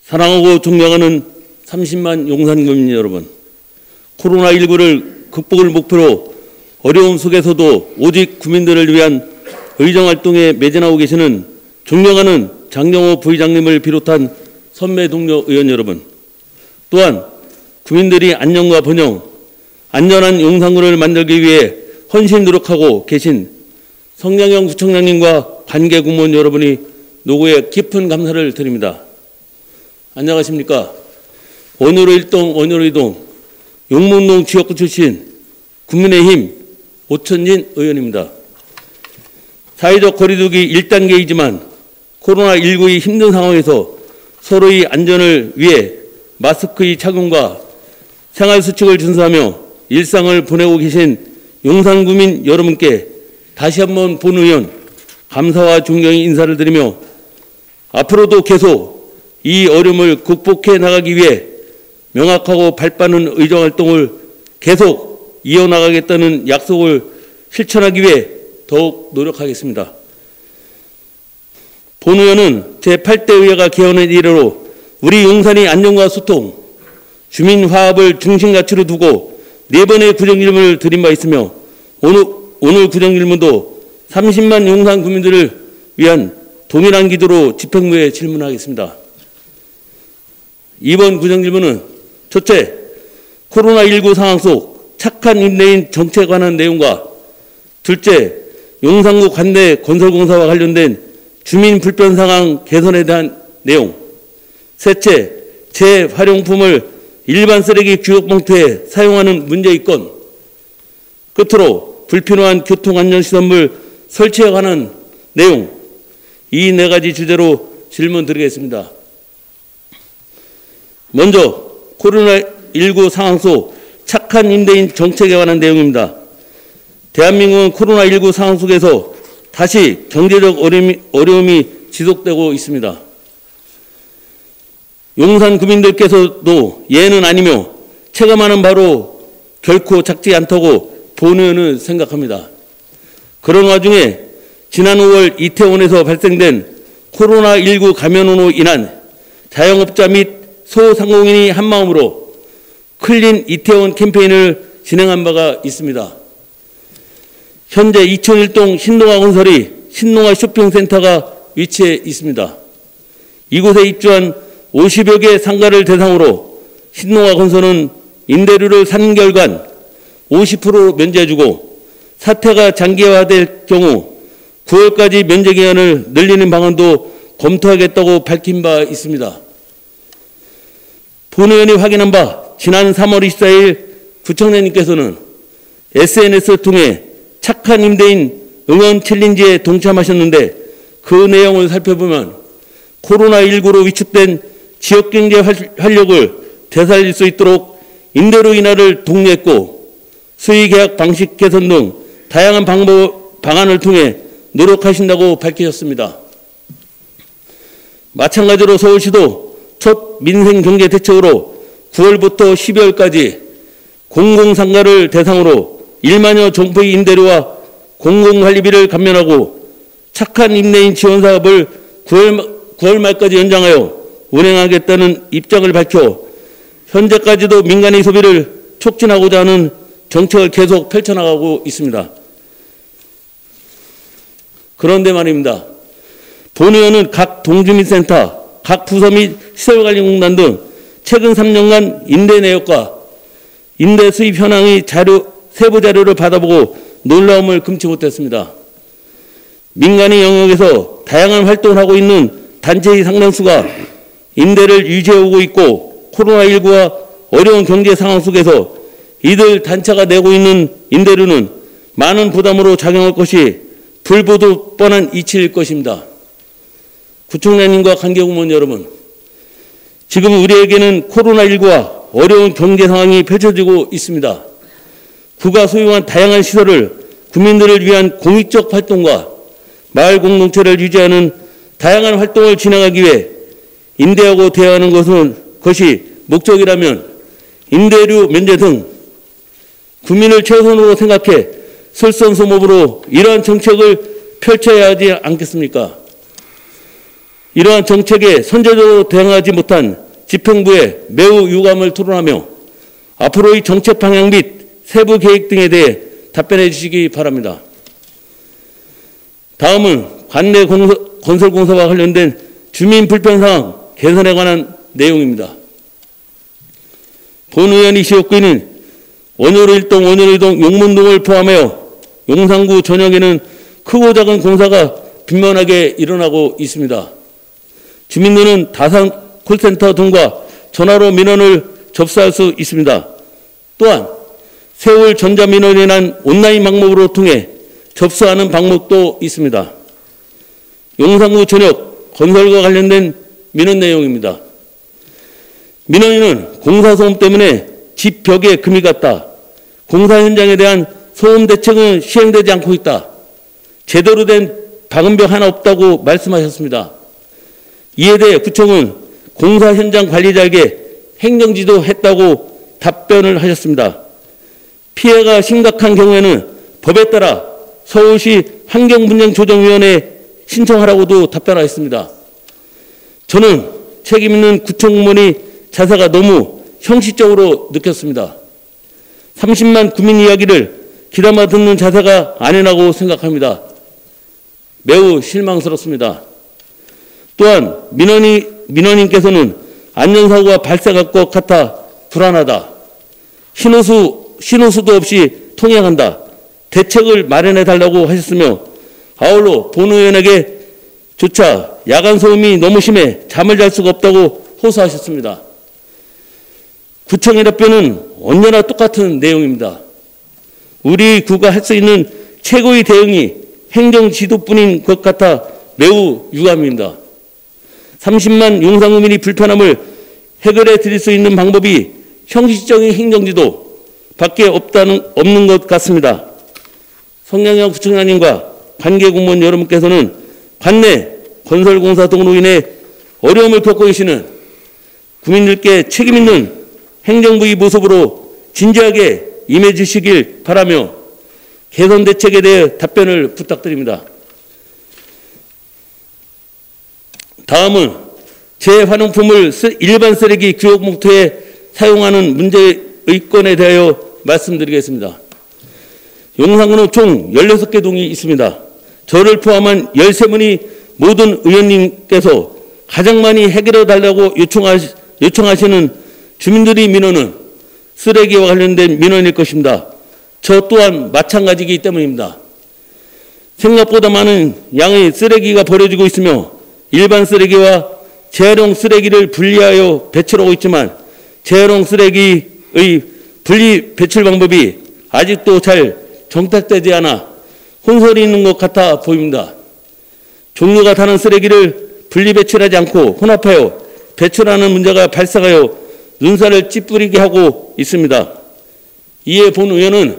사랑하고 존경하는 30만 용산구민 여러분, 코로나19를 극복을 목표로 어려움 속에서도 오직 구민들을 위한 의정활동에 매진하고 계시는 존경하는 장경호 부의장님을 비롯한 선배 동료 의원 여러분, 또한 구민들이 안녕과 번영, 안전한 용산구를 만들기 위해 헌신 노력하고 계신 성량형 구청장님과 관계 공무원 여러분이 노고에 깊은 감사를 드립니다. 안녕하십니까. 원효로 1동, 원효로 2동, 용문동 지역구 출신 국민의힘 오천진 의원입니다. 사회적 거리두기 1단계이지만 코로나19의 힘든 상황에서 서로의 안전을 위해 마스크의 착용과 생활수칙을 준수하며 일상을 보내고 계신 용산구민 여러분께 다시 한번 본 의원 감사와 존경의 인사를 드리며 앞으로도 계속 이 어려움을 극복해 나가기 위해 명확하고 발빠른 의정활동을 계속 이어나가겠다는 약속을 실천하기 위해 더욱 노력하겠습니다. 본 의원은 제8대 의회가 개헌한 이래로 우리 용산의 안전과 소통, 주민 화합을 중심 가치로 두고 4번의 구정질문을 드린 바 있으며 오늘 구정질문도 30만 용산 구민들을 위한 동일한 기도로 집행부에 질문하겠습니다. 이번 구정질문은 첫째, 코로나19 상황 속 착한 임대인 정책에 관한 내용과 둘째, 용산구 관내 건설공사와 관련된 주민 불편 상황 개선에 대한 내용, 셋째, 재활용품을 일반 쓰레기 규격봉투에 사용하는 문제의 건, 끝으로 불필요한 교통안전시설물 설치에 관한 내용, 이 4가지 주제로 질문 드리겠습니다. 먼저 코로나19 상황 속 착한 임대인 정책에 관한 내용입니다. 대한민국은 코로나19 상황 속에서 다시 경제적 어려움이 지속되고 있습니다. 용산 구민들께서도 예는 아니며 체감하는 바로 결코 작지 않다고 본 의원은 생각합니다. 그런 와중에 지난 5월 이태원에서 발생된 코로나19 감염으로 인한 자영업자 및 소상공인이 한마음으로 클린 이태원 캠페인을 진행한 바가 있습니다. 현재 2001동 신농화 건설이 신농화 쇼핑센터가 위치해 있습니다. 이곳에 입주한 50여 개 상가를 대상으로 신농화 건설은 임대료를 3개월간 50% 면제해주고 사태가 장기화될 경우 9월까지 면제 기간을 늘리는 방안도 검토하겠다고 밝힌 바 있습니다. 본 의원이 확인한 바 지난 3월 24일 구청장님께서는 SNS를 통해 착한 임대인 응원 챌린지에 동참하셨는데 그 내용을 살펴보면 코로나19로 위축된 지역경제 활력을 되살릴 수 있도록 임대료 인하를 독려했고 수의계약 방식 개선 등 다양한 방안을 통해 노력하신다고 밝히셨습니다. 마찬가지로 서울시도 첫 민생경제 대책으로 9월부터 12월까지 공공상가를 대상으로 1만여 정부의 임대료와 공공관리비를 감면하고 착한 임대인 지원 사업을 9월 말까지 연장하여 운행하겠다는 입장을 밝혀 현재까지도 민간의 소비를 촉진하고자 하는 정책을 계속 펼쳐나가고 있습니다. 그런데 말입니다. 본 의원은 각 동주민센터, 각 부서 및 시설관리공단 등 최근 3년간 임대 내역과 임대 수입 현황의 세부 자료를 받아보고 놀라움을 금치 못했습니다. 민간의 영역에서 다양한 활동을 하고 있는 단체의 상당수가 임대를 유지해오고 있고 코로나19와 어려운 경제 상황 속에서 이들 단체가 내고 있는 임대료는 많은 부담으로 작용할 것이 불보듯 뻔한 이치일 것입니다. 구청장님과 관계공무원 여러분, 지금 우리에게는 코로나19와 어려운 경제 상황이 펼쳐지고 있습니다. 구가 소유한 다양한 시설을 구민들을 위한 공익적 활동과 마을 공동체를 유지하는 다양한 활동을 진행하기 위해 임대하고 대여하는 것이 목적이라면 임대료 면제 등 국민을 최우선으로 생각해 솔선수범으로 이러한 정책을 펼쳐야 하지 않겠습니까? 이러한 정책에 선제적으로 대응하지 못한 집행부에 매우 유감을 토론하며 앞으로의 정책 방향 및 세부 계획 등에 대해 답변해 주시기 바랍니다. 다음은 관내 건설공사와 관련된 주민 불편 사항 개선에 관한 내용입니다. 본 의원이 지역구에는 원효로 1동, 원효로 2동, 용문동을 포함하여 용산구 전역에는 크고 작은 공사가 빈번하게 일어나고 있습니다. 주민들은 다산 콜센터 등과 전화로 민원을 접수할 수 있습니다. 또한 세월 전자민원이란 온라인 방법으로 통해 접수하는 방법도 있습니다. 용산구 전역 건설과 관련된 민원 내용입니다. 민원인은 공사 소음 때문에 집 벽에 금이 갔다. 공사 현장에 대한 소음 대책은 시행되지 않고 있다. 제대로 된 박은벽 하나 없다고 말씀하셨습니다. 이에 대해 구청은 공사 현장 관리자에게 행정지도 했다고 답변을 하셨습니다. 피해가 심각한 경우에는 법에 따라 서울시 환경분쟁조정위원회에 신청하라고도 답변하였습니다. 저는 책임 있는 구청 공무원이 자세가 너무 형식적으로 느꼈습니다. 30만 구민 이야기를 귀담아 듣는 자세가 아니라고 생각합니다. 매우 실망스럽습니다. 또한 민원인께서는 안전사고가 발생할 것 같아 불안하다. 신호수도 없이 통행한다. 대책을 마련해 달라고 하셨으며 아울러 본 의원에게 조차 야간 소음이 너무 심해 잠을 잘 수가 없다고 호소하셨습니다. 구청의 답변은 언제나 똑같은 내용입니다. 우리 구가 할 수 있는 최고의 대응이 행정지도뿐인 것 같아 매우 유감입니다. 30만 용산구민이 불편함을 해결해 드릴 수 있는 방법이 형식적인 행정지도 밖에 없는 것 같습니다. 성량형 구청장님과 관계공무원 여러분께서는 관내 건설공사 등으로 인해 어려움을 겪고 계시는 국민들께 책임 있는 행정부의 모습으로 진지하게 임해 주시길 바라며 개선 대책에 대해 답변을 부탁드립니다. 다음은 재활용품을 일반 쓰레기 규격 목표에 사용하는 문제의 건에 대하여 말씀드리겠습니다. 용산구는 총 16개 동이 있습니다. 저를 포함한 13분이 모든 의원님께서 가장 많이 해결해 달라고 요청하시는 주민들의 민원은 쓰레기와 관련된 민원일 것입니다. 저 또한 마찬가지이기 때문입니다. 생각보다 많은 양의 쓰레기가 버려지고 있으며 일반 쓰레기와 재활용 쓰레기를 분리하여 배출하고 있지만 재활용 쓰레기의 분리 배출 방법이 아직도 잘 정착되지 않아 혼선이 있는 것 같아 보입니다. 종류가 다른 쓰레기를 분리 배출하지 않고 혼합하여 배출하는 문제가 발생하여 눈살을 찌푸리게 하고 있습니다. 이에 본 의원은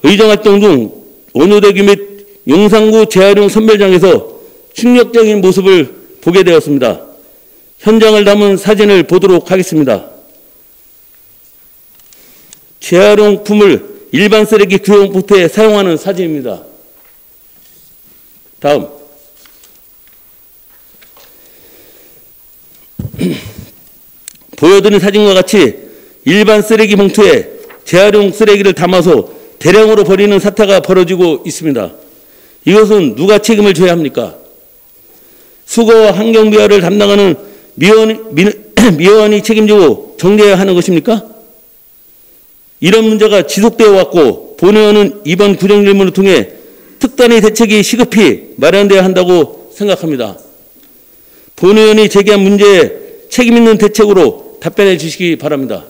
의정활동 중 원효대교 및 용산구 재활용 선별장에서 충격적인 모습을 보게 되었습니다. 현장을 담은 사진을 보도록 하겠습니다. 재활용품을 일반 쓰레기 규격 목표에 사용하는 사진입니다. 다음. 보여드린 사진과 같이 일반 쓰레기 봉투에 재활용 쓰레기를 담아서 대량으로 버리는 사태가 벌어지고 있습니다. 이것은 누가 책임을 져야 합니까? 수거와 환경미화를 담당하는 미화원이 책임지고 정리해야 하는 것입니까? 이런 문제가 지속되어 왔고 본 의원은 이번 구정질문을 통해 특단의 대책이 시급히 마련되어야 한다고 생각합니다. 본 의원이 제기한 문제에 책임 있는 대책으로 답변해 주시기 바랍니다.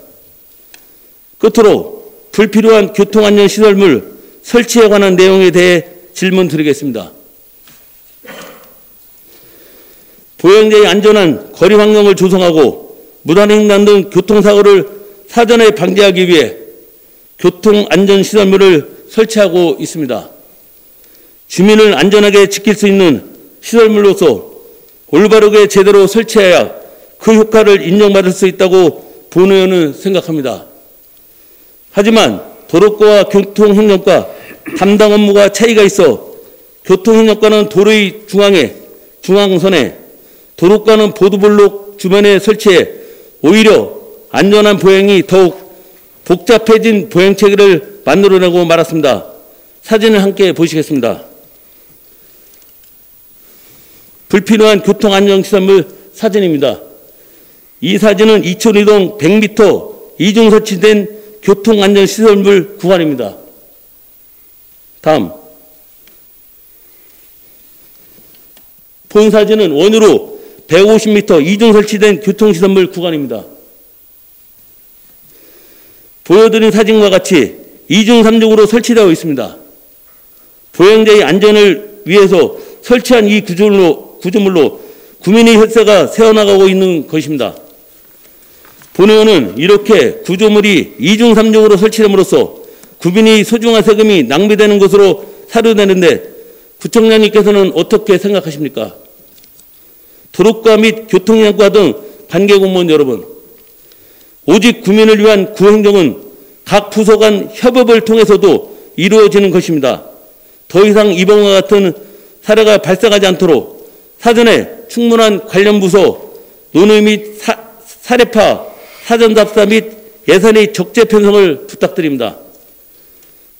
끝으로 불필요한 교통안전시설물 설치에 관한 내용에 대해 질문 드리겠습니다. 보행자의 안전한 거리 환경을 조성하고 무단횡단 등 교통사고를 사전에 방지하기 위해 교통안전시설물을 설치하고 있습니다. 주민을 안전하게 지킬 수 있는 시설물로서 올바르게 제대로 설치해야 그 효과를 인정받을 수 있다고 본 의원은 생각합니다. 하지만 도로과와 교통행정과 담당 업무가 차이가 있어 교통행정과는 도로의 중앙선에 도로가는 보도블록 주변에 설치해 오히려 안전한 보행이 더욱 복잡해진 보행체계를 만들어내고 말았습니다. 사진을 함께 보시겠습니다. 불필요한 교통안전시설물 사진입니다. 이 사진은 이촌이동 100m 이중 설치된 교통안전시설물 구간입니다. 다음. 본 사진은 원으로 150m 이중 설치된 교통시설물 구간입니다. 보여드린 사진과 같이 2중 3중으로 설치되어 있습니다. 보행자의 안전을 위해서 설치한 이 구조물로 구민의 혈세가 새어나가고 있는 것입니다. 본의원은 이렇게 구조물이 2중 3중으로 설치됨으로써 구민의 소중한 세금이 낭비되는 것으로 사료되는데 구청장님께서는 어떻게 생각하십니까? 도로과 및 교통이양과 등 관계공무원 여러분, 오직 구민을 위한 구행정은 각 부서 간 협업을 통해서도 이루어지는 것입니다. 더 이상 이번과 같은 사례가 발생하지 않도록 사전에 충분한 관련 부서 논의 및 사례파, 사전 답사 및 예산의 적재 편성을 부탁드립니다.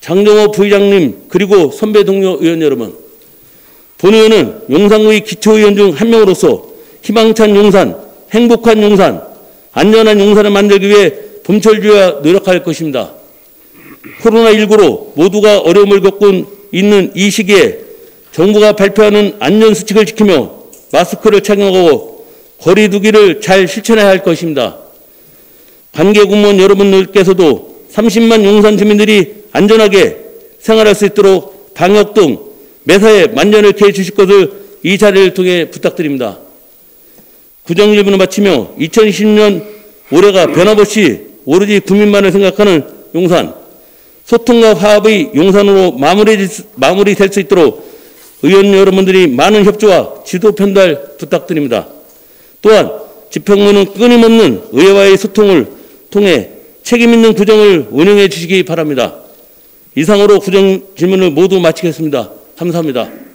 장정호 부의장님 그리고 선배 동료 의원 여러분, 본의원은 용산구의 기초의원 중 한 명으로서 희망찬 용산, 행복한 용산, 안전한 용산을 만들기 위해 봄철주야 노력할 것입니다. 코로나19로 모두가 어려움을 겪고 있는 이 시기에 정부가 발표하는 안전수칙을 지키며 마스크를 착용하고 거리 두기를 잘 실천해야 할 것입니다. 관계공무원 여러분들께서도 30만 용산 주민들이 안전하게 생활할 수 있도록 방역 등 매사에 만전을 기해 주실 것을 이 자리를 통해 부탁드립니다. 구정질문을 마치며 2020년 올해가 변함없이 오로지 국민만을 생각하는 용산, 소통과 화합의 용산으로 마무리될 수 있도록 의원 여러분들이 많은 협조와 지도 편달 부탁드립니다. 또한 집행부는 끊임없는 의회와의 소통을 통해 책임있는 구정을 운영해 주시기 바랍니다. 이상으로 구정 질문을 모두 마치겠습니다. 감사합니다.